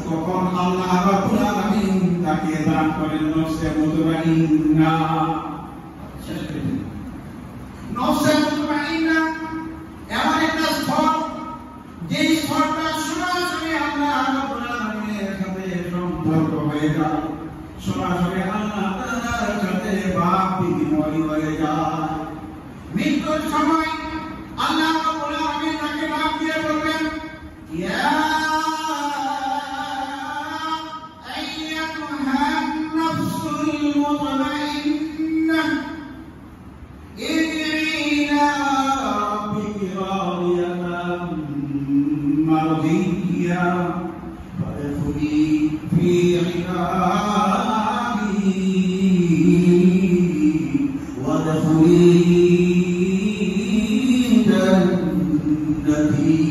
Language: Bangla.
তখন আল্লাহ রাব্বুল আলামিন তাকে দান করেন নফসে মুতমাইন্না। নফসে মুতমাইন্না এমন একটা স্তর, যে স্তরটা সরাসরি আল্লাহ রাব্বুল আলামিনের সাথে সম্পর্ক হয়ে যায়, সরাসরি আল্লাহ তাআলার সাথে ভাব বিনিময় হয়ে যায়। মৃত্যুর সময় আল্লাহ রাব্বুল আলামিন তাকে ডাক দিয়ে বলবেন, ইয়া مطمئنة ارجعي إلى ربك راضية مرضية فادخلي في عبادي وادخلي جنتي